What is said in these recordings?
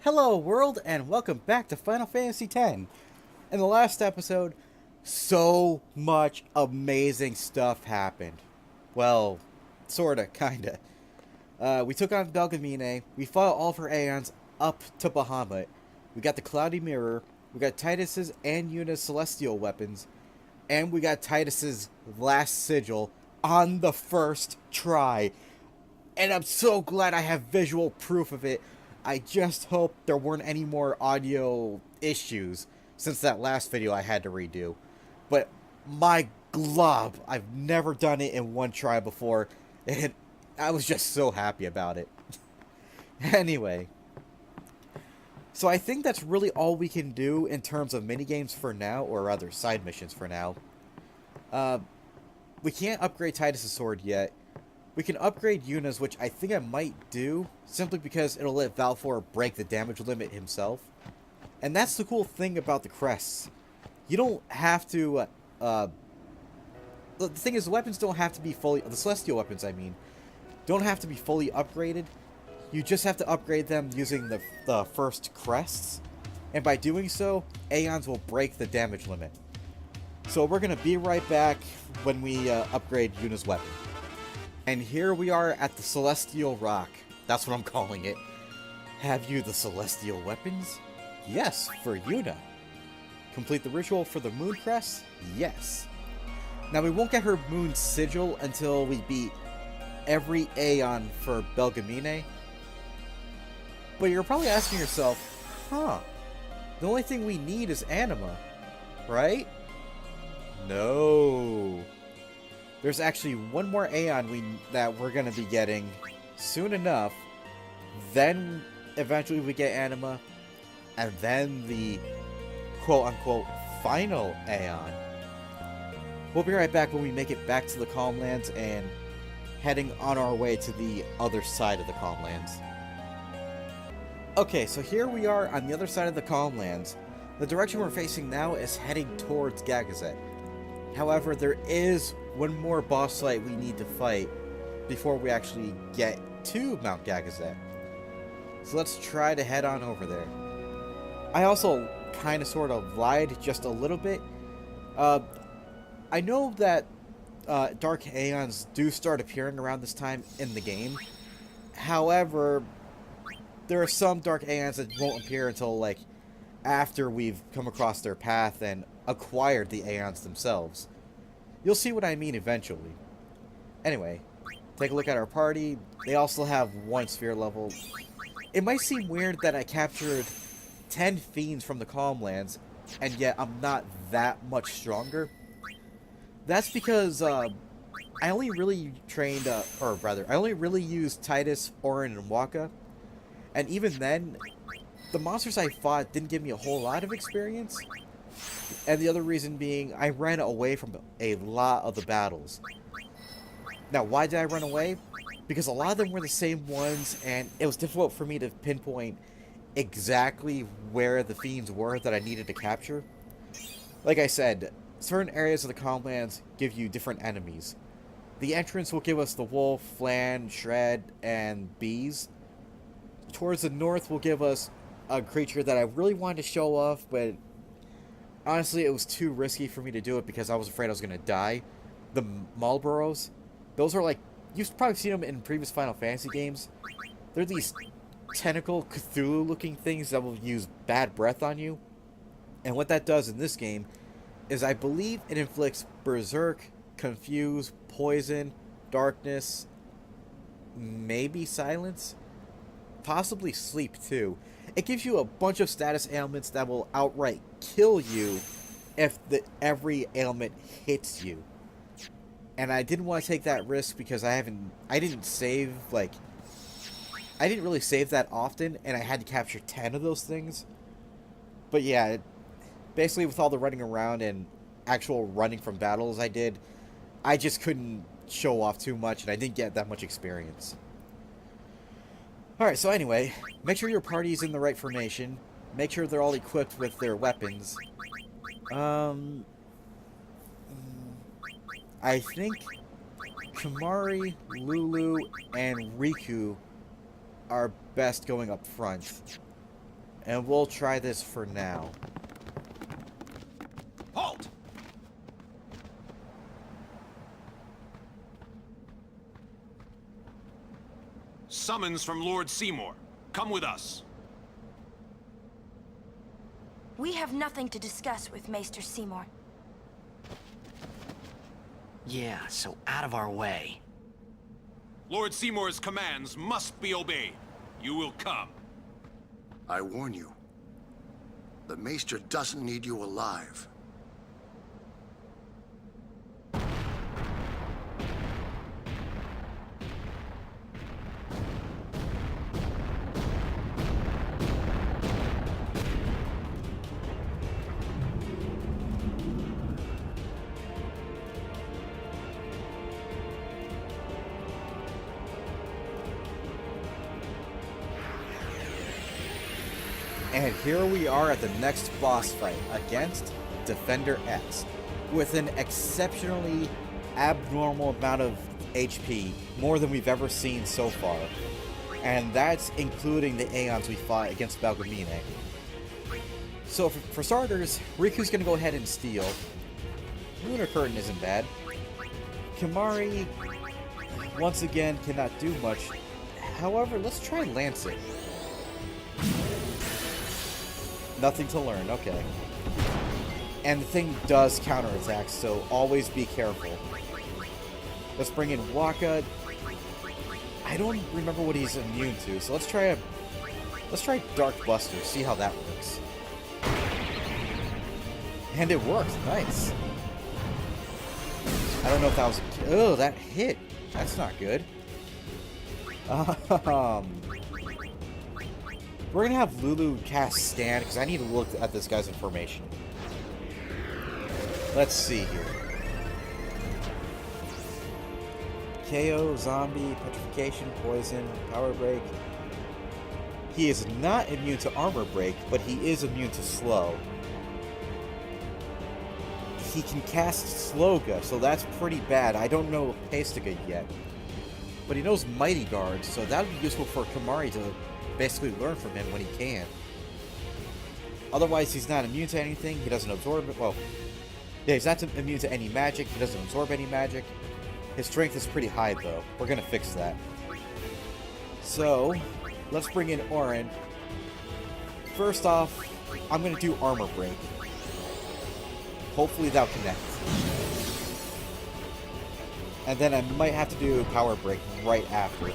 Hello world and welcome back to Final Fantasy X. In the last episode, so much amazing stuff happened. Well, sorta, kinda. We took on Belgamine, we fought all of her Aeons up to Bahamut, we got the Cloudy Mirror, we got Titus's and Yuna's Celestial weapons, and we got Titus's last sigil on the first try. And I'm so glad I have visual proof of it. I just hope there weren't any more audio issues since that last video I had to redo. But my glob, I've never done it in one try before, and I was just so happy about it. Anyway, so I think that's really all we can do in terms of minigames for now, or rather side missions for now. We can't upgrade Titus's sword yet. We can upgrade Yuna's, which I think I might do, simply because it'll let Valfor break the damage limit himself. And that's the cool thing about the crests. You don't have to, the thing is, the weapons don't have to be fully, the Celestial weapons, I mean, don't have to be fully upgraded. You just have to upgrade them using the first crests. And by doing so, Aeons will break the damage limit. So we're going to be right back when we upgrade Yuna's weapon. And here we are at the Celestial Rock. That's what I'm calling it. Have you the Celestial weapons? Yes, for Yuna. Complete the ritual for the Moon Crest? Yes. Now we won't get her Moon Sigil until we beat every Aeon for Belgamine. But you're probably asking yourself, huh, the only thing we need is Anima, right? No. There's actually one more Aeon that we're going to be getting soon enough. Then, eventually we get Anima. And then the quote-unquote final Aeon. We'll be right back when we make it back to the Calmlands and heading on our way to the other side of the Calmlands. Okay, so here we are on the other side of the Calmlands. The direction we're facing now is heading towards Gagazet. However, there is one more boss fight we need to fight before we actually get to Mount Gagazet. So let's try to head on over there. I also kind of sort of lied just a little bit. I know that Dark Aeons do start appearing around this time in the game. However, there are some Dark Aeons that won't appear until like after we've come across their path and acquired the Aeons themselves. You'll see what I mean eventually. Anyway, take a look at our party. They also have one sphere level. It might seem weird that I captured 10 fiends from the Calmlands, and yet I'm not that much stronger. That's because I only really trained, or rather, I only really used Titus, Auron, and Waka. And even then, the monsters I fought didn't give me a whole lot of experience. And the other reason being, I ran away from a lot of the battles. Now, why did I run away? Because a lot of them were the same ones, and it was difficult for me to pinpoint exactly where the fiends were that I needed to capture. Like I said, certain areas of the Calmlands give you different enemies. The entrance will give us the wolf, Flan, Shred, and bees. Towards the north will give us a creature that I really wanted to show off, but honestly, it was too risky for me to do it because I was afraid I was going to die. The Malboros, those are like, you've probably seen them in previous Final Fantasy games. They're these tentacle Cthulhu-looking things that will use bad breath on you. And what that does in this game is I believe it inflicts Berserk, Confuse, Poison, Darkness, maybe Silence, possibly Sleep too. It gives you a bunch of status ailments that will outright kill you if every ailment hits you. And I didn't want to take that risk because I didn't save, like, I didn't really save that often, and I had to capture 10 of those things. But yeah, basically with all the running around and actual running from battles I did, I just couldn't show off too much, and I didn't get that much experience. Alright, so anyway, make sure your party's in the right formation. Make sure they're all equipped with their weapons. I think Kimahri, Lulu, and Riku are best going up front. And we'll try this for now. Halt! Summons from Lord Seymour. Come with us. We have nothing to discuss with Maester Seymour. Yeah, so out of our way. Lord Seymour's commands must be obeyed. You will come. I warn you. The Maester doesn't need you alive. And here we are at the next boss fight against Defender X with an exceptionally abnormal amount of HP, more than we've ever seen so far. And that's including the Aeons we fought against Balgamine. So for starters, Riku's going to go ahead and steal. Lunar Curtain isn't bad. Kimahri, once again, cannot do much. However, let's try Lancet. Nothing to learn, okay. And the thing does counterattack, so always be careful. Let's bring in Waka. I don't remember what he's immune to, so let's try Dark Buster, see how that works. And it worked, nice. I don't know if that was oh, that hit. That's not good. We're gonna have Lulu cast Stand, because I need to look at this guy's information. Let's see here. KO, Zombie, Petrification, Poison, Power Break. He is not immune to Armor Break, but he is immune to Slow. He can cast Sloga, so that's pretty bad. I don't know Pastiga yet. But he knows Mighty Guard, so that would be useful for Kimahri to basically learn from him when he can. Otherwise, he's not immune to anything. He doesn't absorb it. Well, yeah, he's not immune to any magic. He doesn't absorb any magic. His strength is pretty high, though. We're going to fix that. So, let's bring in Orin. First off, I'm going to do Armor Break. Hopefully that'll connect. And then I might have to do Power Break right after.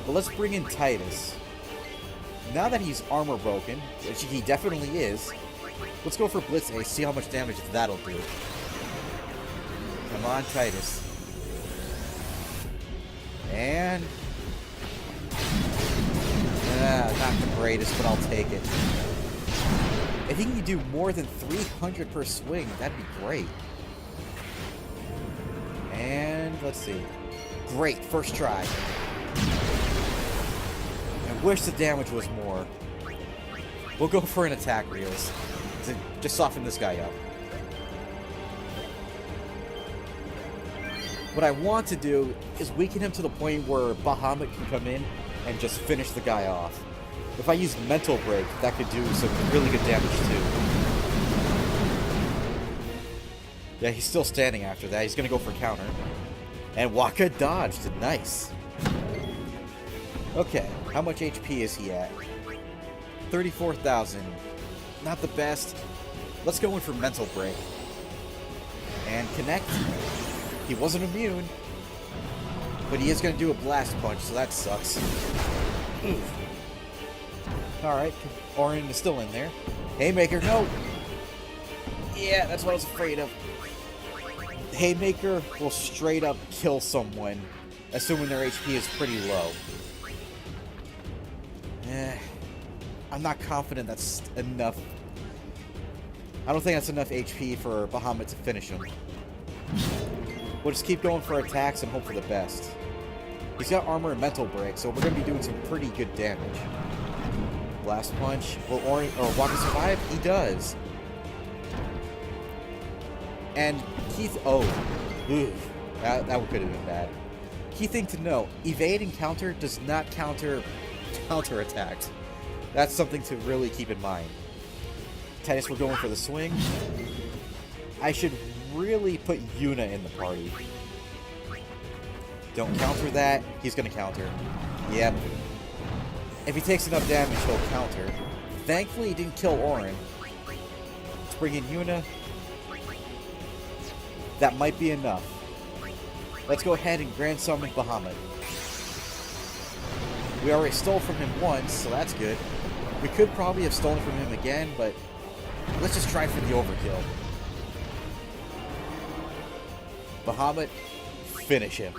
But let's bring in Titus. Now that he's armor broken, which he definitely is, let's go for Blitz Ace, see how much damage that'll do. Come on, Titus. And... not the greatest, but I'll take it. If he can do more than 300 per swing, that'd be great. And let's see. Great, first try. I wish the damage was more. We'll go for an attack reels to just soften this guy up. What I want to do is weaken him to the point where Bahamut can come in and just finish the guy off. If I use Mental Break, that could do some really good damage too. Yeah, he's still standing after that. He's going to go for counter. And Waka dodged. Nice. Okay, how much HP is he at? 34,000. Not the best. Let's go in for Mental Break. And connect. He wasn't immune. But he is going to do a Blast Punch, so that sucks. Alright, Orin is still in there. Haymaker, no! Yeah, that's what I was afraid of. Haymaker will straight up kill someone, assuming their HP is pretty low. I'm not confident that's enough. I don't think that's enough HP for Bahamut to finish him. We'll just keep going for attacks and hope for the best. He's got armor and mental break, so we're going to be doing some pretty good damage. Blast Punch. Will Waka survive? He does. And Keith... Oh. Oof. That could have been bad. Key thing to know. Evade and counter does not counter attacks. That's something to really keep in mind. Titus, we're going for the swing. I should really put Yuna in the party. Don't counter that. He's going to counter. Yep. If he takes enough damage, he'll counter. Thankfully, he didn't kill Orin. Let's bring in Yuna. That might be enough. Let's go ahead and Grand Summon Bahamut. We already stole from him once, so that's good. We could probably have stolen from him again, but let's just try for the overkill. Bahamut, finish him.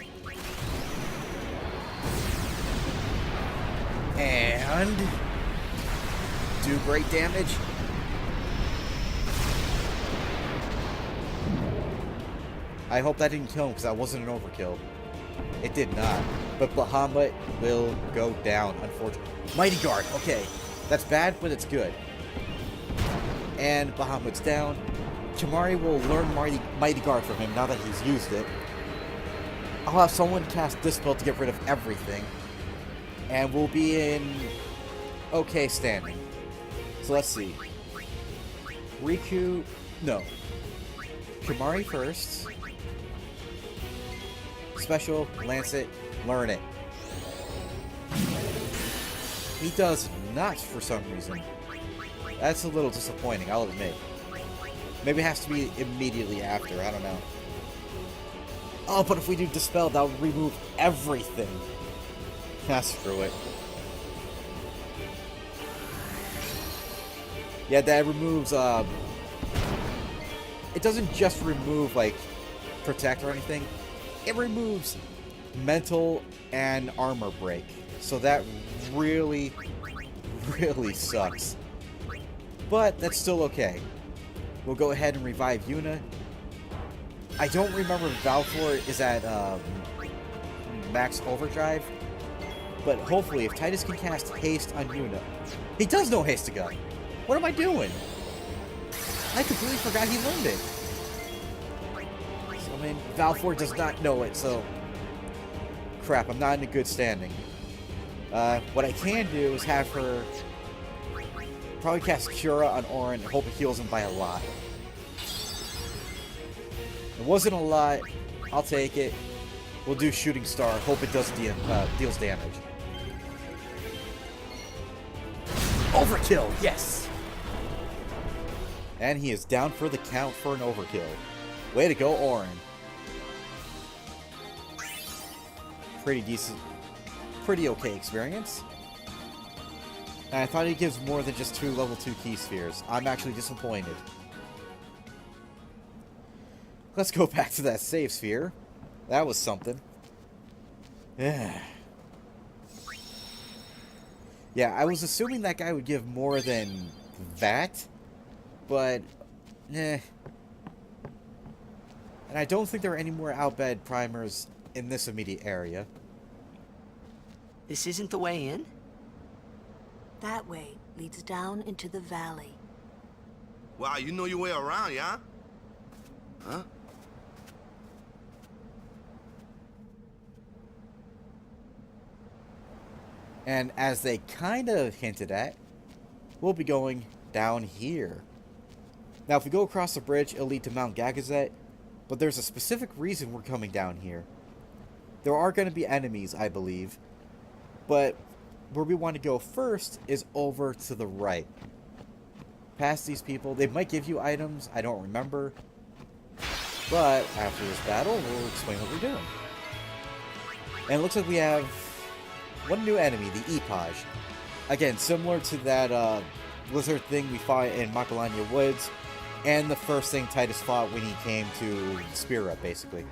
And do great damage. I hope that didn't kill him because that wasn't an overkill. It did not. But Bahamut will go down, unfortunately. Mighty Guard, okay. That's bad, but it's good. And Bahamut's down. Kimahri will learn Mighty Guard from him now that he's used it. I'll have someone cast Dispel to get rid of everything. And we'll be in okay standing. So let's see. Riku... No. Kimahri first. Special, lance it, learn it. He does not for some reason. That's a little disappointing, I'll admit. Maybe it has to be immediately after, I don't know. Oh, but if we do Dispel, that would remove everything. Ah, screw it. Yeah, that removes, it doesn't just remove, like, protect or anything. It removes mental and armor break. So that really, really sucks. But that's still okay. We'll go ahead and revive Yuna. I don't remember if Valfor is at max overdrive. But hopefully, if Titus can cast haste on Yuna... He does know haste to gun! What am I doing? I completely forgot he learned it. So, I mean, Valfor does not know it, so... Crap, I'm not in a good standing. What I can do is have her... Probably cast Cura on Orin and hope it heals him by a lot. It wasn't a lot. I'll take it. We'll do Shooting Star. Hope it does deals damage. Overkill! Yes! And he is down for the count for an overkill. Way to go, Orin. Pretty decent. Pretty okay experience. And I thought he gives more than just 2 level 2 key spheres. I'm actually disappointed. Let's go back to that save sphere. That was something. Yeah, I was assuming that guy would give more than that. But, And I don't think there are any more outbed primers in this immediate area. This isn't the way in? That way leads down into the valley. Wow, you know your way around, yeah? Huh? And as they kind of hinted at, we'll be going down here. Now, if we go across the bridge, it'll lead to Mount Gagazet, but there's a specific reason we're coming down here. There are going to be enemies, I believe, but where we want to go first is over to the right. Past these people, they might give you items, I don't remember, but after this battle, we'll explain what we're doing. And it looks like we have one new enemy, the Epage. Again, similar to that lizard thing we fought in Macalania Woods, and the first thing Titus fought when he came to Spear Up, basically.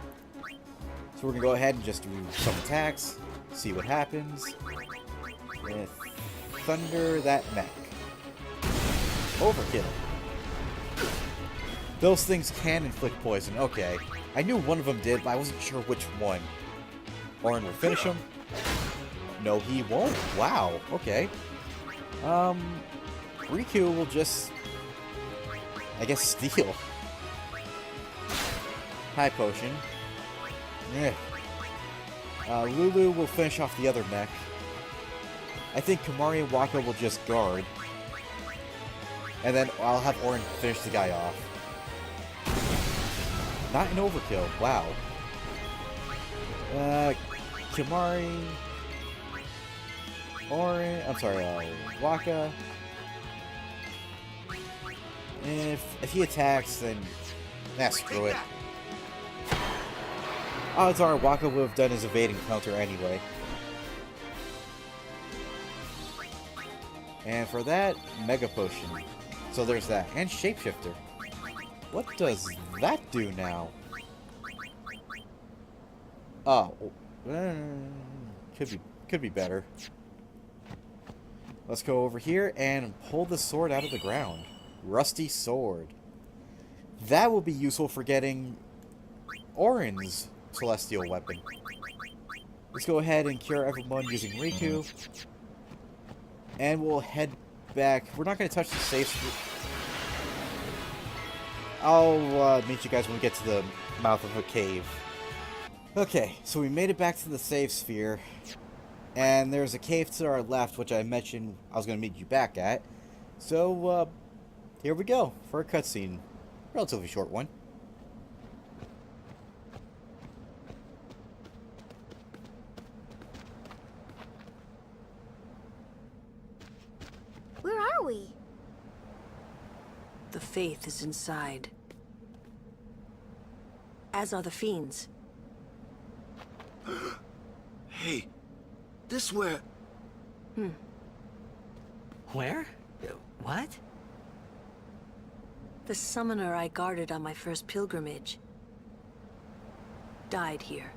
So we're going to go ahead and just do some attacks, see what happens. With Thunder that mech. Overkill. Those things can inflict poison, okay. I knew one of them did, but I wasn't sure which one. Orin will finish him. No, he won't. Wow, okay. Riku will just, I guess, steal. High potion. Yeah. Lulu will finish off the other mech. I think Kamari and Waka will just guard. And then I'll have Orin finish the guy off. Not an overkill. Wow. Kamari... Orin... I'm sorry, Waka... If he attacks, then... Nah, screw it. Odds are Waka would have done his evading counter anyway. And for that, Mega Potion. So there's that. And Shapeshifter. What does that do now? Oh. Could be better. Let's go over here and pull the sword out of the ground. Rusty Sword. That will be useful for getting Orin's Celestial Weapon. Let's go ahead and cure everyone using Riku. And we'll head back. We're not going to touch the safe. I'll meet you guys when we get to the mouth of a cave. Okay, so we made it back to the save sphere. And there's a cave to our left, which I mentioned I was going to meet you back at. So, here we go for a cutscene. Relatively short one. Where are we? The faith is inside. As are the fiends. Hey, this where... Where? What? The summoner I guarded on my first pilgrimage died here.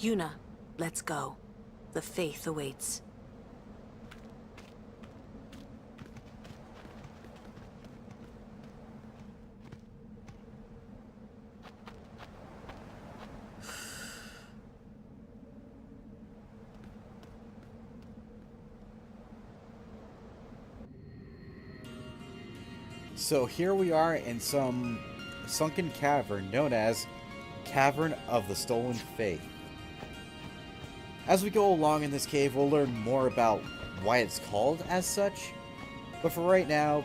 Yuna, let's go. The faith awaits. So here we are in some sunken cavern known as Cavern of the Stolen Faith. As we go along in this cave, we'll learn more about why it's called as such. But for right now,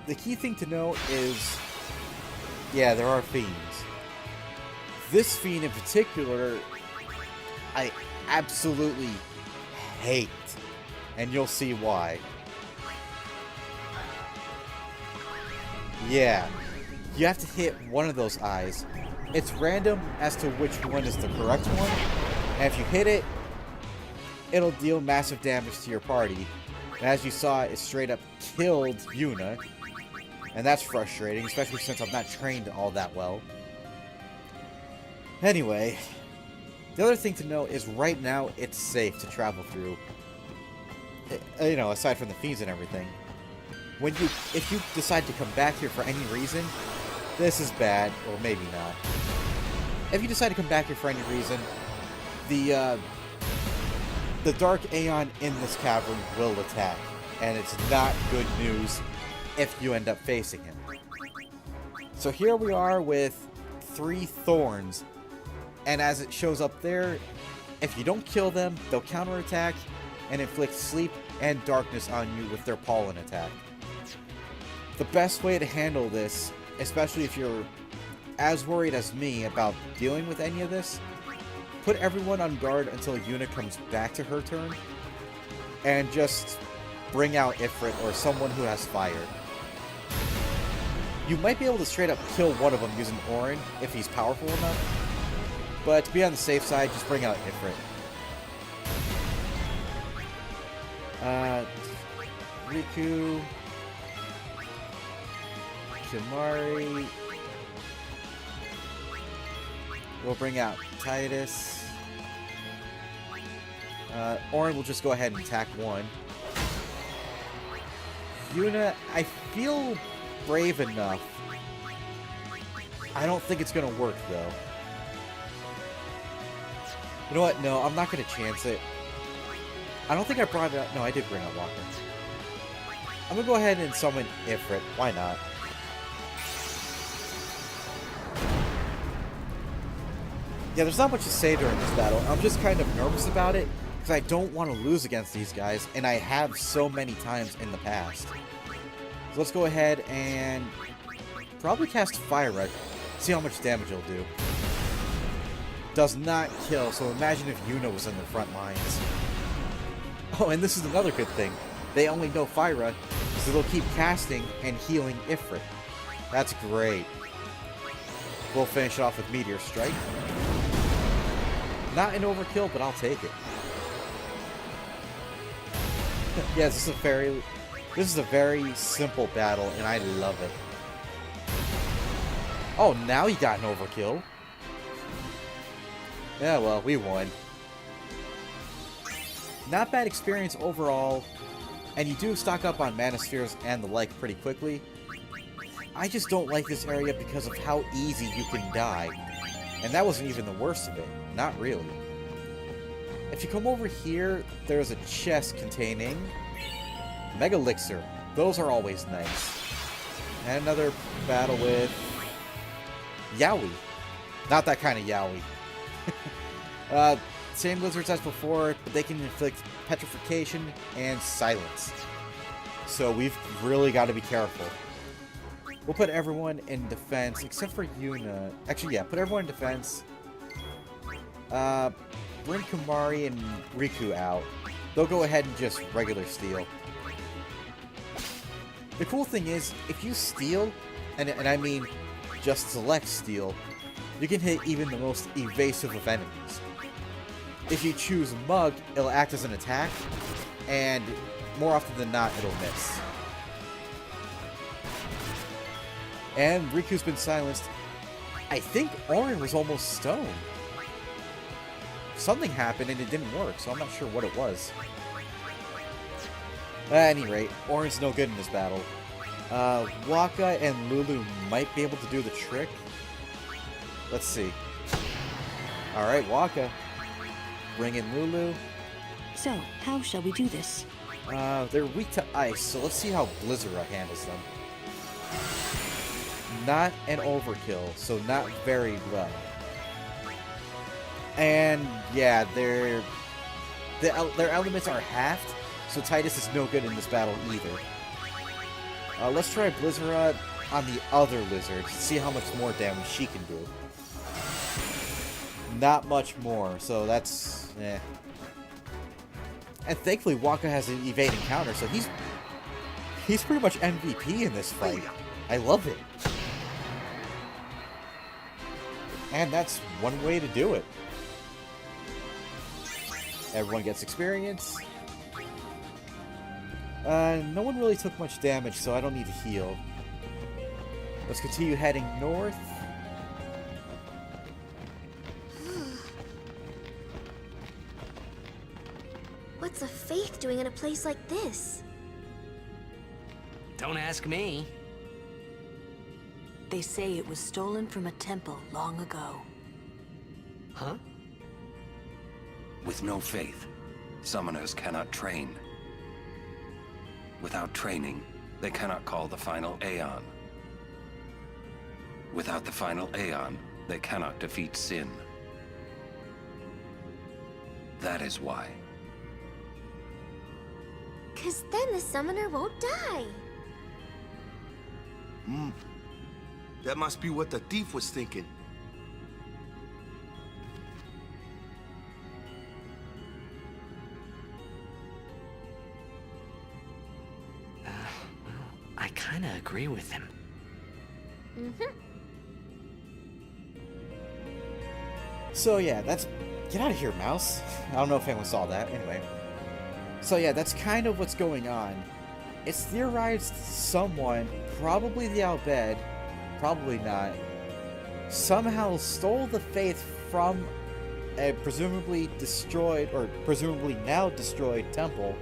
the key thing to know is, yeah, there are fiends. This fiend in particular, I absolutely hate, and you'll see why. Yeah, you have to hit one of those eyes. It's random as to which one is the correct one, and if you hit it, it'll deal massive damage to your party. And as you saw, it straight up killed Yuna, and that's frustrating, especially since I'm not trained all that well. Anyway, the other thing to know is right now it's safe to travel through. You know, aside from the fiends and everything. If you decide to come back here for any reason, this is bad, or maybe not. If you decide to come back here for any reason, the Dark Aeon in this cavern will attack, and it's not good news if you end up facing him. So here we are with 3 thorns, and as it shows up there, if you don't kill them, they'll counterattack and inflict sleep and darkness on you with their pollen attack. The best way to handle this, especially if you're as worried as me about dealing with any of this, put everyone on guard until Yuna comes back to her turn, and just bring out Ifrit or someone who has fire. You might be able to straight up kill one of them using Orin if he's powerful enough, but to be on the safe side, just bring out Ifrit. Riku... Kimari. We'll bring out Titus. Orin will just go ahead and attack one. Yuna, I feel brave enough. I don't think it's gonna work though. You know what? No, I'm not gonna chance it. I don't think I brought it up. No, I did bring out Walker. I'm gonna go ahead and summon Ifrit. Why not? Yeah, there's not much to say during this battle. I'm just kind of nervous about it because I don't want to lose against these guys, and I have so many times in the past. So let's go ahead and probably cast Fire Red. See how much damage it'll do. Does not kill, so imagine if Yuna was in the front lines. Oh, and this is another good thing. They only know Fyra, so they'll keep casting and healing Ifrit. That's great. We'll finish it off with Meteor Strike. Not an overkill, but I'll take it. Yeah, this is a very simple battle, and I love it. Oh, now he got an overkill. Yeah, well, we won. Not bad experience overall, and you do stock up on mana spheres and the like pretty quickly. I just don't like this area because of how easy you can die. And that wasn't even the worst of it. Not really. If you come over here, there's a chest containing Mega Elixir. Those are always nice. And another battle with Yowie. Not that kind of Yowie. Same lizards as before, but they can inflict petrification and silence. So we've really got to be careful. We'll put everyone in defense, except for Yuna. Actually, yeah, put everyone in defense. Bring Kumari and Riku out. They'll go ahead and just regular steal. The cool thing is, if you steal, and I mean just select steal, you can hit even the most evasive of enemies. If you choose Mug, it'll act as an attack, and more often than not, it'll miss. And Riku's been silenced. I think Orin was almost stoned. Something happened and it didn't work, so I'm not sure what it was. At any rate, Orin's no good in this battle. Waka and Lulu might be able to do the trick. Let's see. Alright, Waka. Bring in Lulu. So, how shall we do this? They're weak to ice, so let's see how Blizzara handles them. Not an overkill, so not very well. And yeah, their elements are halved, so Titus is no good in this battle either. Let's try Blizzara on the other lizard, see how much more damage she can do. Not much more, so that's eh. And thankfully Waka has an evade encounter, so he's pretty much MVP in this fight. I love it. And that's one way to do it. Everyone gets experience. No one really took much damage, so I don't need to heal. Let's continue heading north. What's a faith doing in a place like this? Don't ask me. They say it was stolen from a temple long ago. Huh? With no faith, summoners cannot train. Without training, they cannot call the final Aeon. Without the final Aeon, they cannot defeat sin. That is why. 'Cause then the summoner won't die. That must be what the thief was thinking. I kinda agree with him. So yeah, that's... Get out of here, mouse. I don't know if anyone saw that. Anyway. So yeah, that's kind of what's going on. It's theorized someone, probably the Al-Bhed, probably not, somehow stole the faith from a presumably destroyed, or presumably now destroyed temple,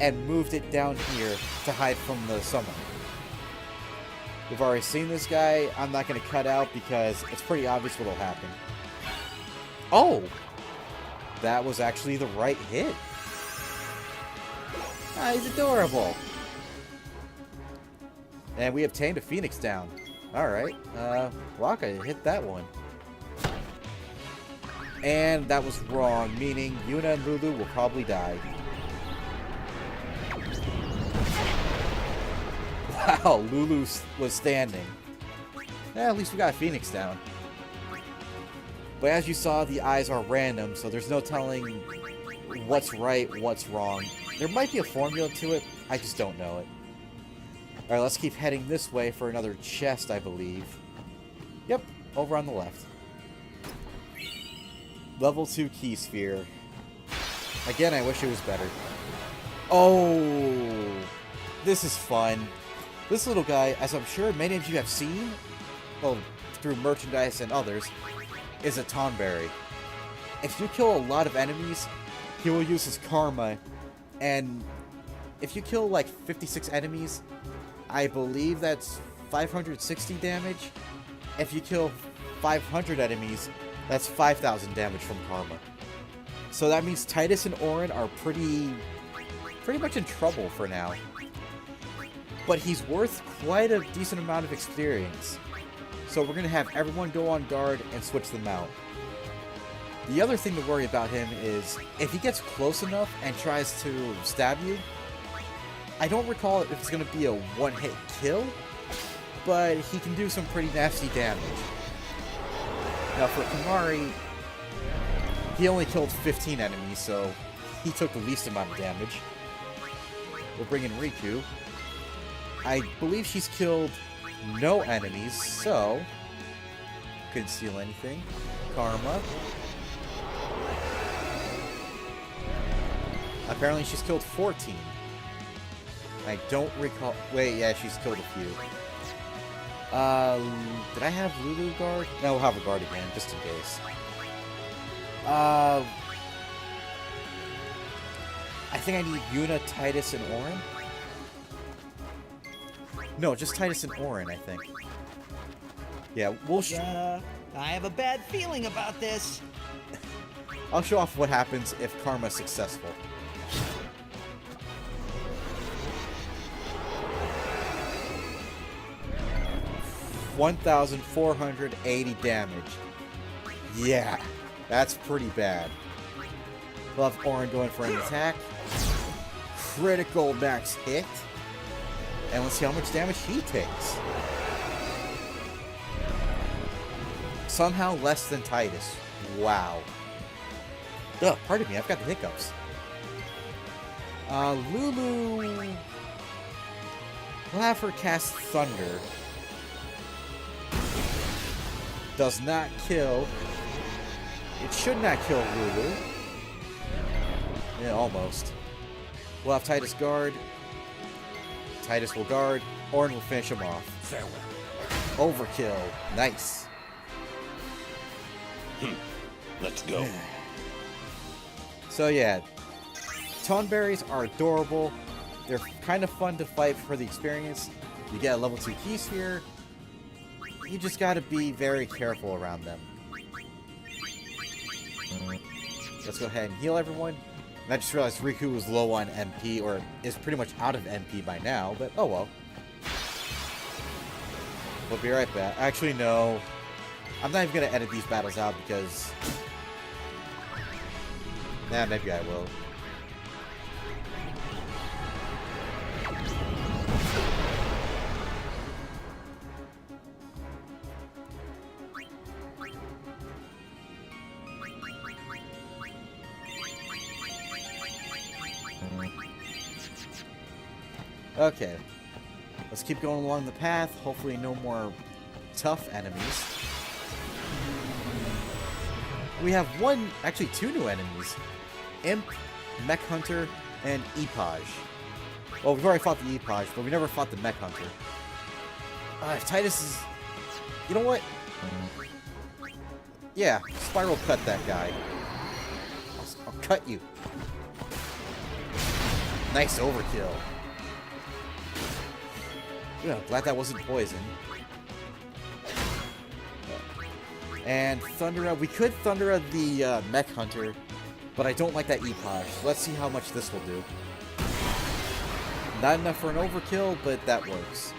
and moved it down here to hide from the summoner. We've already seen this guy. I'm not going to cut out because it's pretty obvious what'll happen. Oh! That was actually the right hit. Ah, he's adorable. And we obtained a Phoenix down. Alright. Waka hit that one. And that was wrong, meaning Yuna and Lulu will probably die. Wow, Lulu was standing. At least we got Phoenix down. But as you saw, the eyes are random, so there's no telling what's right, what's wrong. There might be a formula to it, I just don't know it. Alright, let's keep heading this way for another chest, I believe. Yep, over on the left. Level 2 key sphere. Again, I wish it was better. Oh, this is fun. This little guy, as I'm sure many of you have seen, well, through merchandise and others, is a Tonberry. If you kill a lot of enemies, he will use his karma, and if you kill like 56 enemies, I believe that's 560 damage. If you kill 500 enemies, that's 5,000 damage from karma. So that means Titus and Auron are pretty much in trouble for now. But he's worth quite a decent amount of experience. So we're going to have everyone go on guard and switch them out. The other thing to worry about him is if he gets close enough and tries to stab you, I don't recall if it's going to be a one-hit kill, but he can do some pretty nasty damage. Now for Kimahri, he only killed 15 enemies, so he took the least amount of damage. We'll bring in Riku. I believe she's killed no enemies, so couldn't steal anything. Karma. Apparently she's killed 14. I don't recall. Wait, yeah, she's killed a few. Did I have Lulu guard? No, we'll have a guard again, just in case. I think I need Yuna, Titus, and Auron. No, just Titus and Auron, I think. Yeah, we'll I have a bad feeling about this. I'll show off what happens if Karma's successful. $1,480 damage. Yeah, that's pretty bad. We'll have Auron going for an attack. Critical max hit. And let's see how much damage he takes. Somehow less than Titus. Wow. Ugh, pardon me, I've got the hiccups. Lulu... We'll have her cast Thunder. Does not kill. It should not kill Lulu. Yeah, almost. We'll have Titus guard. Titus will guard. Auron will finish him off. Farewell. Overkill. Nice. Let's go. So yeah, Tonberries are adorable. They're kind of fun to fight for the experience. You get a level 2 key sphere. You just gotta be very careful around them. Let's go ahead and heal everyone. And I just realized Riku was low on MP, or is pretty much out of MP by now, but oh well. We'll be right back. Actually, no. I'm not even gonna edit these battles out because... Nah, maybe I will. Okay. Let's keep going along the path. Hopefully no more tough enemies. We have actually two new enemies. Imp, Mech Hunter, and Epage. Well, we've already fought the Epage, but we never fought the Mech Hunter. If Titus is... You know what? Yeah, Spiral cut that guy. I'll cut you. Nice overkill. Yeah, glad that wasn't poison. And Thundera, we could Thundera the Mech Hunter, but I don't like that Epage. Let's see how much this will do. Not enough for an overkill, but that works.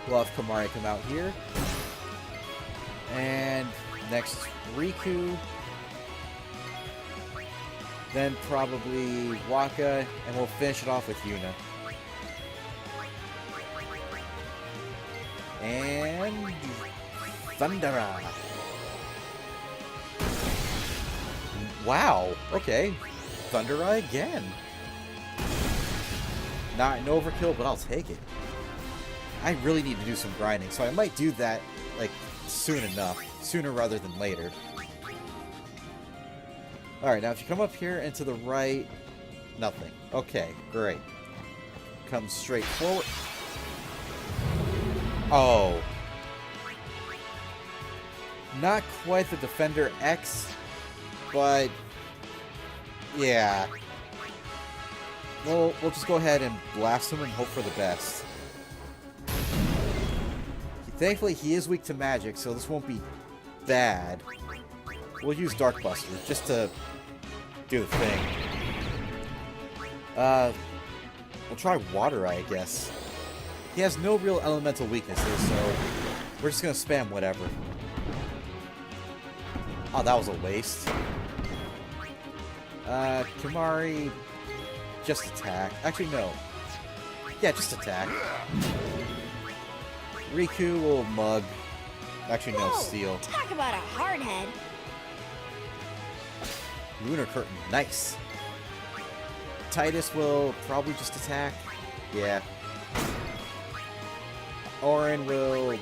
We'll have Kimahri come out here. And next, Riku. then probably Waka, and we'll finish it off with Yuna. And Thundera. Wow, okay. Thundera again. Not an overkill, but I'll take it. I really need to do some grinding, so I might do that, like, soon enough. Sooner rather than later. Alright, now if you come up here and to the right, nothing. Okay, great. Come straight forward. Oh. Not quite the Defender X, but yeah. We'll just go ahead and blast him and hope for the best. Thankfully, he is weak to magic, so this won't be bad. We'll use Dark Buster just to do the thing. We'll try Water Eye, I guess. He has no real elemental weaknesses, so we're just gonna spam whatever. Oh, that was a waste. Kimari, just attack. Actually, no. Yeah, just attack. Riku will mug. Actually, no, steal. Talk about a hard head. Lunar Curtain, nice. Titus will probably just attack. Yeah. Orin will...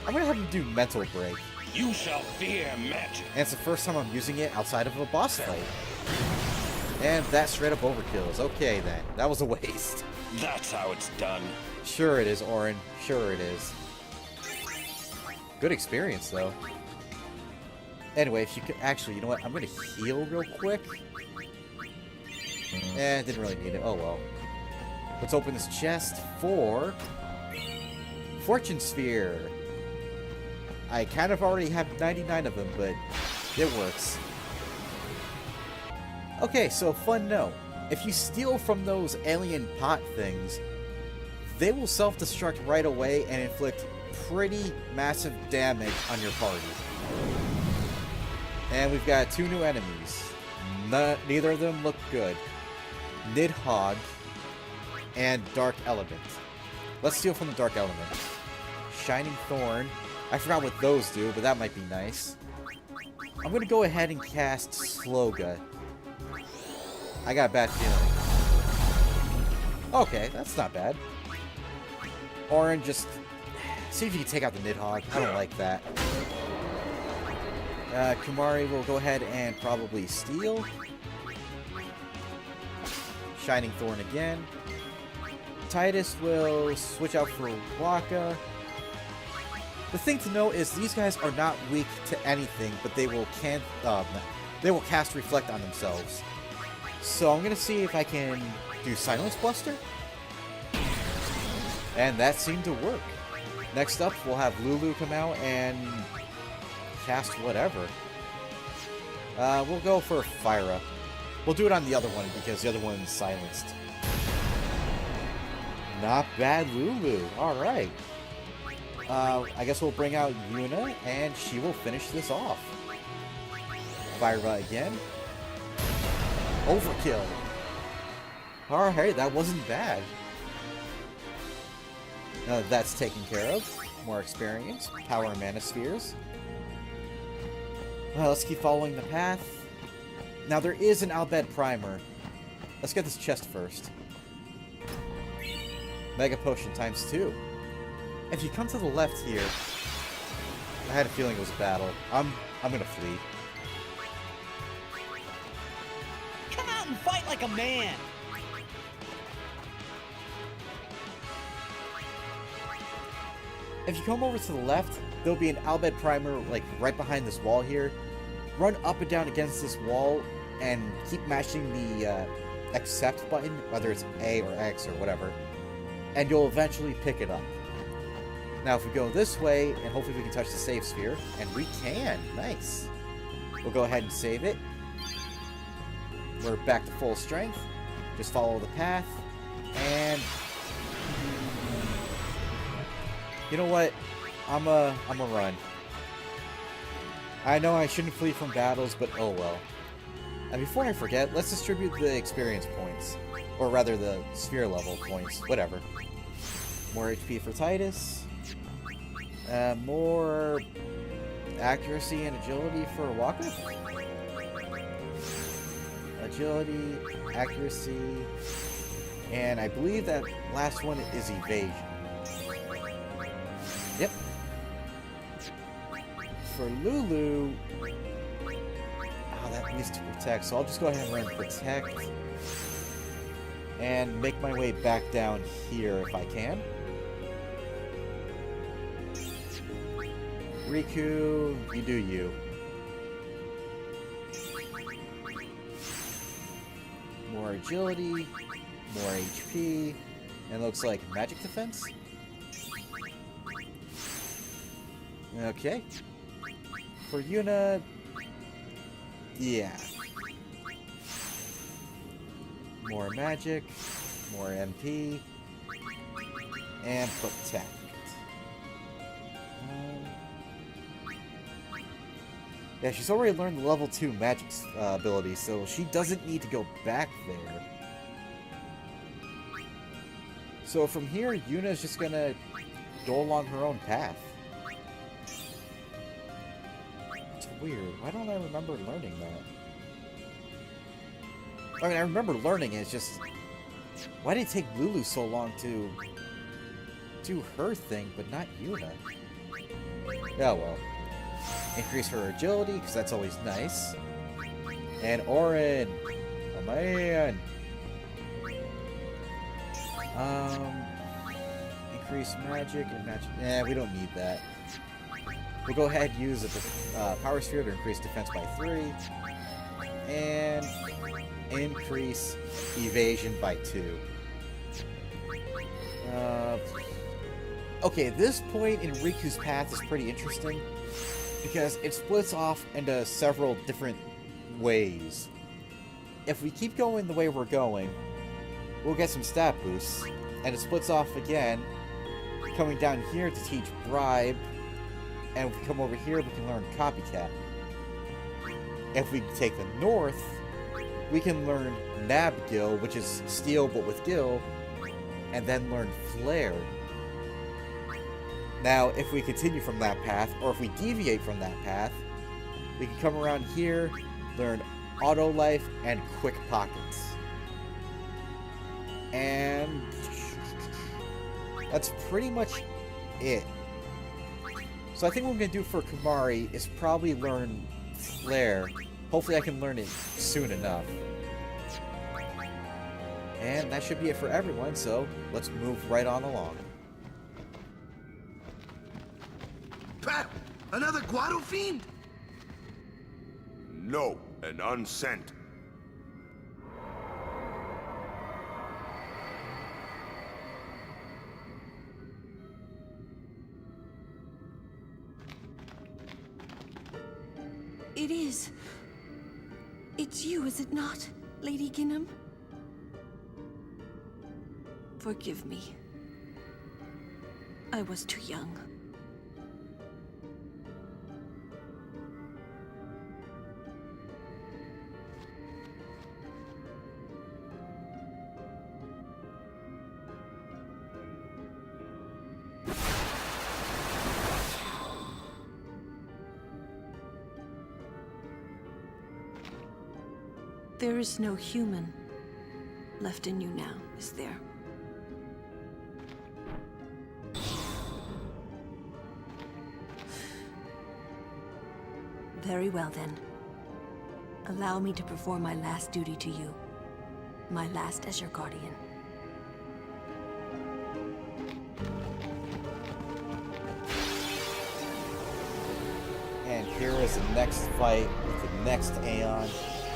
I'm gonna have him do Mental Break. You shall fear magic. And it's the first time I'm using it outside of a boss fight. And that straight up overkill is okay then. That was a waste. That's how it's done. Sure it is, Orin. Sure it is. Good experience, though. Anyway, if you could... Actually, you know what? I'm gonna heal real quick. Didn't really need it. Oh, well. Let's open this chest for... Fortune Sphere. I kind of already have 99 of them, but it works. Okay, so fun note. If you steal from those alien pot things, they will self-destruct right away and inflict pretty massive damage on your party. And we've got two new enemies. Neither of them look good. Nidhogg and Dark Element. Let's steal from the Dark Element. Shining Thorn. I forgot what those do, but that might be nice. I'm going to go ahead and cast Sloga. I got a bad feeling. Okay, that's not bad. Orin, just see if you can take out the Nidhogg. I don't like that. Kumari will go ahead and probably steal. Shining Thorn again. Titus will switch out for Waka. The thing to know is these guys are not weak to anything, but they will cast Reflect on themselves. So I'm gonna see if I can do Silence Buster. And that seemed to work. Next up, we'll have Lulu come out and cast whatever. We'll go for Fyra. We'll do it on the other one because the other one's silenced. Not bad, Lulu. Alright. I guess we'll bring out Yuna, and she will finish this off. Fyra again. Overkill. Alright, that wasn't bad. Now that's taken care of. More experience. Power and Mana Spheres. Well, let's keep following the path. Now there is an Albed Primer. Let's get this chest first. Mega Potion ×2. If you come to the left here, I had a feeling it was a battle. I'm gonna flee. Come out and fight like a man! If you come over to the left, there'll be an Albed Primer, like, right behind this wall here. Run up and down against this wall, and keep mashing the accept button, whether it's A or X or whatever, and you'll eventually pick it up. Now, if we go this way, and hopefully we can touch the save sphere, and we can, nice. We'll go ahead and save it. We're back to full strength. Just follow the path, and you know what? I'm a run. I know I shouldn't flee from battles, but oh well. And before I forget, let's distribute the experience points. Or rather, the sphere level points. Whatever. More HP for Titus. More accuracy and agility for Walker. Agility, accuracy, and I believe that last one is evasion. Yep. For Lulu, that needs to protect, so I'll just go ahead and run protect and make my way back down here if I can. Riku, you do you. More agility, more HP, and looks like magic defense. Okay. For Yuna, yeah. More magic, more MP, and protect. Yeah, she's already learned the level 2 magic ability, so she doesn't need to go back there. So from here, Yuna's just gonna go along her own path. It's weird. Why don't I remember learning that? I mean, I remember learning it, it's just... Why did it take Lulu so long to do her thing, but not Yuna? Oh well. Increase her agility, because that's always nice. And Orin! Oh man! Increase magic and magic... we don't need that. We'll go ahead and use the power sphere to increase defense by 3. And increase evasion by 2. Okay, this point in Riku's path is pretty interesting, because it splits off into several different ways. If we keep going the way we're going, we'll get some stat boosts, and it splits off again, coming down here to teach Bribe, and if we come over here, we can learn Copycat. If we take the north, we can learn Nabgil, which is Steel but with Gil, and then learn Flare. Now, if we continue from that path, or if we deviate from that path, we can come around here, learn Auto Life and Quick Pockets. And that's pretty much it. So I think what I'm going to do for Kumari is probably learn Flare. Hopefully I can learn it soon enough. And that should be it for everyone, so let's move right on along. Pat! Another Guado fiend? No, an unsent. It is. It's you, is it not, Lady Ginham? Forgive me. I was too young. There is no human left in you now, is there? Very well then. Allow me to perform my last duty to you. My last as your guardian. And here is the next fight with the next Aeon,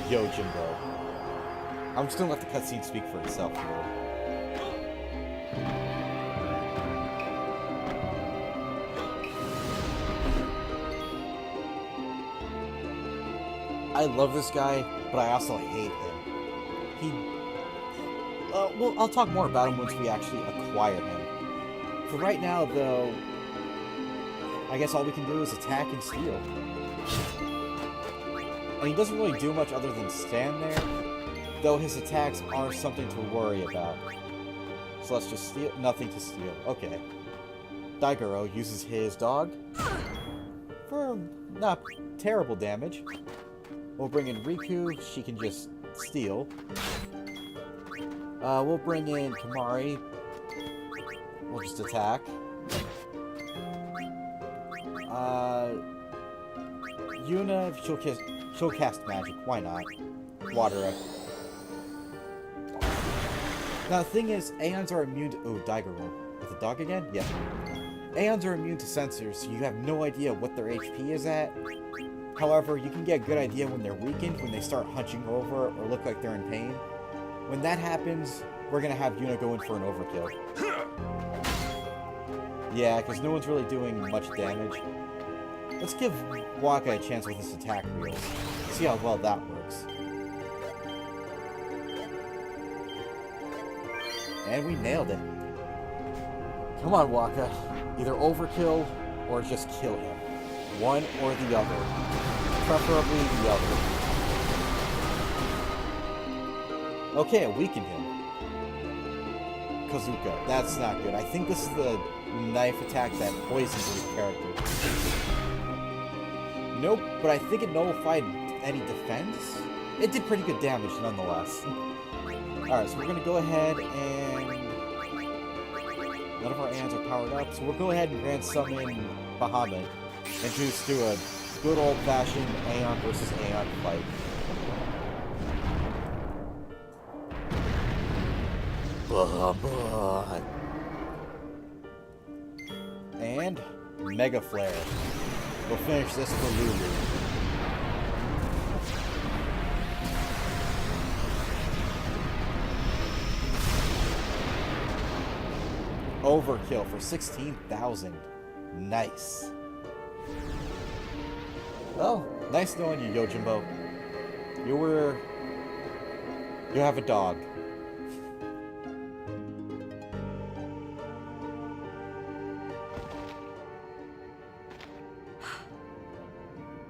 Yojimbo. I'm just gonna let the cutscene speak for itself here. I love this guy, but I also hate him. Well, I'll talk more about him once we actually acquire him. For right now, though, I guess all we can do is attack and steal. And he doesn't really do much other than stand there, though his attacks are something to worry about. So let's just steal. Nothing to steal. Okay. Daigoro uses his dog for not terrible damage. We'll bring in Riku. She can just steal. We'll bring in Kamari. We'll just attack. Yuna, she'll cast magic. Why not? Water up. Now the thing is, Aeons are immune to... Oh, Daigoro. With the dog again? Yeah. Aeons are immune to sensors, so you have no idea what their HP is at. However, you can get a good idea when they're weakened, when they start hunching over or look like they're in pain. When that happens, we're gonna have Yuna go in for an overkill. Yeah, because no one's really doing much damage. Let's give Waka a chance with this attack reels. See how well that works. And we nailed it. Come on, Waka. Either overkill or just kill him. One or the other. Preferably the other. Okay, I weakened him. Kazuka. That's not good. I think this is the knife attack that poisons his character. Nope, but I think it nullified any defense. It did pretty good damage nonetheless. Alright, so we're going to go ahead and... None of our Aeons are powered up, so we'll go ahead and Grand Summon Bahamut and just do a good old-fashioned Aeon versus Aeon fight. And Mega Flare. We'll finish this for Lulu. Overkill for 16,000. Nice. Well, nice knowing you, Yojimbo. You have a dog.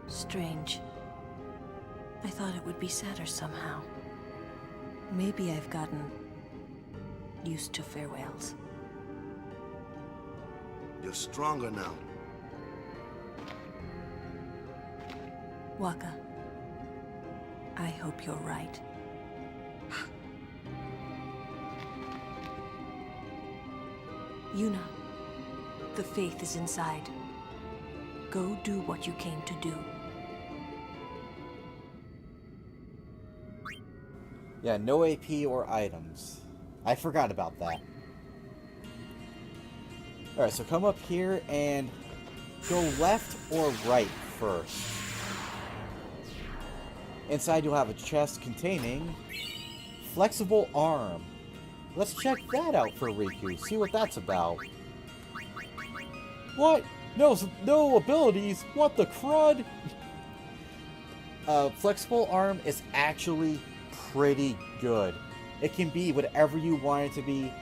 Strange. I thought it would be sadder somehow. Maybe I've gotten used to farewells. You're stronger now. Waka, I hope you're right. Yuna, the faith is inside. Go do what you came to do. Yeah, no AP or items. I forgot about that. Alright, so come up here and go left or right first. Inside you'll have a chest containing flexible arm. Let's check that out for Riku, see what that's about. What? No abilities? What the crud? Flexible arm is actually pretty good. It can be whatever you want it to be,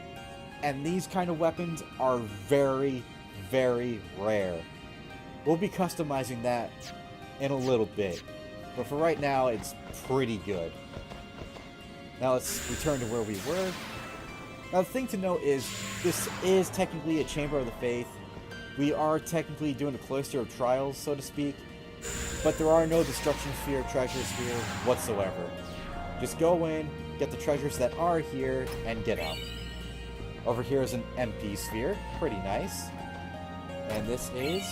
and these kind of weapons are very, very rare. We'll be customizing that in a little bit, but for right now, it's pretty good. Now let's return to where we were. Now the thing to note is, this is technically a Chamber of the Faith. We are technically doing a Cloister of Trials, so to speak, but there are no Destruction Sphere treasures here whatsoever. Just go in, get the treasures that are here, and get out. Over here is an MP sphere, pretty nice. And this is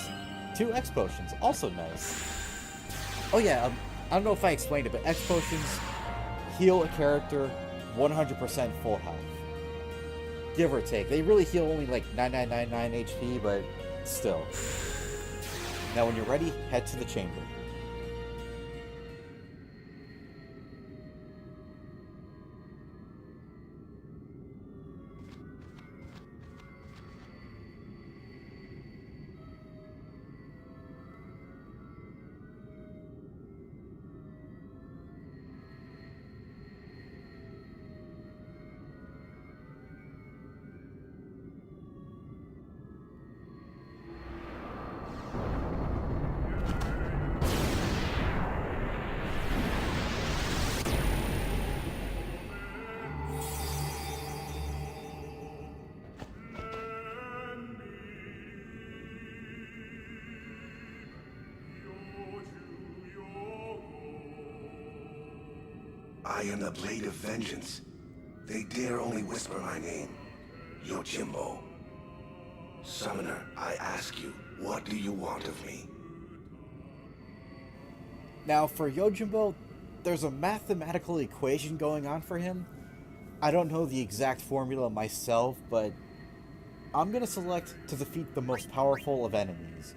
2 X potions, also nice. Oh yeah, I don't know if I explained it, but X potions heal a character 100% full health. Give or take. They really heal only like 9999 HP, but still. Now when you're ready, head to the chamber. I am the Blade of Vengeance. They dare only whisper my name. Yojimbo. Summoner, I ask you, what do you want of me? Now, for Yojimbo, there's a mathematical equation going on for him. I don't know the exact formula myself, but I'm going to select to defeat the most powerful of enemies.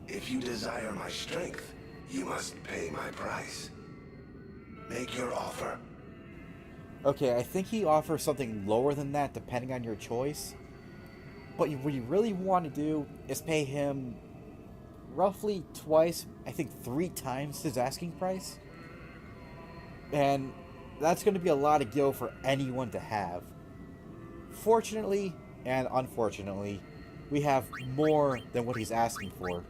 If you desire my strength, you must pay my price. Make your offer. Okay, I think he offers something lower than that depending on your choice. But what you really want to do is pay him roughly twice, I think 3 times his asking price. And that's going to be a lot of gil for anyone to have. Fortunately, and unfortunately, we have more than what he's asking for.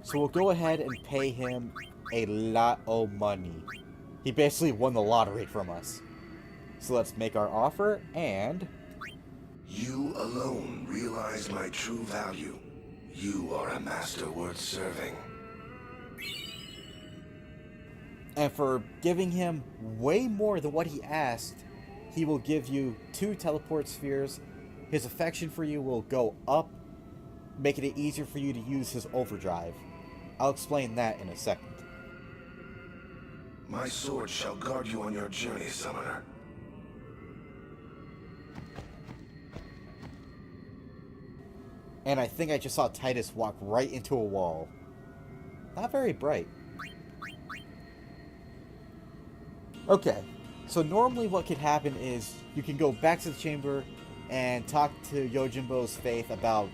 So we'll go ahead and pay him a lot of money. He basically won the lottery from us. So let's make our offer, and... You alone realize my true value. You are a master worth serving. And for giving him way more than what he asked, he will give you 2 teleport spheres. His affection for you will go up, making it easier for you to use his overdrive. I'll explain that in a second. My sword shall guard you on your journey, Summoner. And I think I just saw Titus walk right into a wall. Not very bright. Okay, so normally what could happen is you can go back to the chamber and talk to Yojimbo's faith about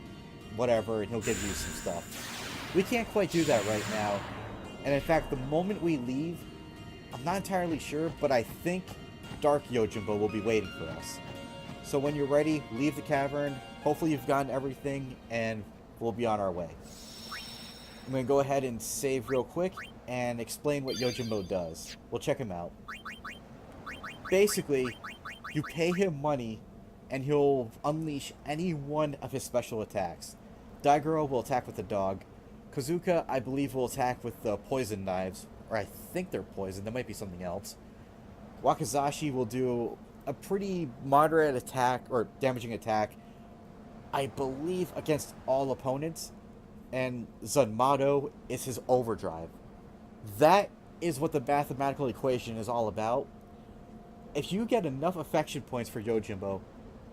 whatever, and he'll give you some stuff. We can't quite do that right now. And in fact, the moment we leave, I'm not entirely sure, but I think Dark Yojimbo will be waiting for us. So when you're ready, leave the cavern. Hopefully you've gotten everything, and we'll be on our way. I'm going to go ahead and save real quick and explain what Yojimbo does. We'll check him out. Basically, you pay him money, and he'll unleash any one of his special attacks. Daigoro will attack with the dog. Kazuka, I believe, will attack with the poison knives. Or I think they're poison. There might be something else. Wakizashi will do a pretty moderate attack, or damaging attack, I believe, against all opponents. And Zanmato is his overdrive. That is what the mathematical equation is all about. If you get enough affection points for Yojimbo,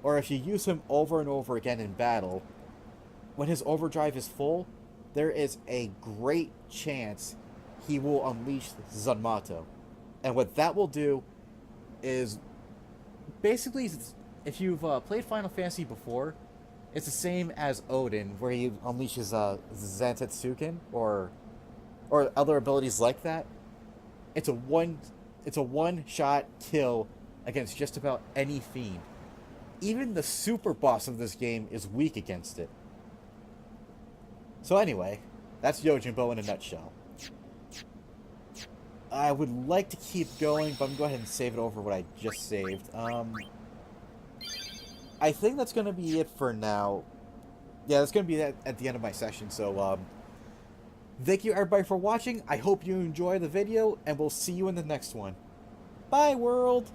or if you use him over and over again in battle, when his overdrive is full, there is a great chance he will unleash Zanmato. And what that will do is, basically, if you've played Final Fantasy before, it's the same as Odin, where he unleashes Zantetsuken, or other abilities like that. It's a one-shot kill against just about any fiend. Even the super boss of this game is weak against it. So anyway, that's Yojimbo in a nutshell. I would like to keep going, but I'm going to go ahead and save it over what I just saved. I think that's going to be it for now. Yeah, that's going to be that at the end of my session. So, thank you everybody for watching. I hope you enjoy the video, and we'll see you in the next one. Bye, world!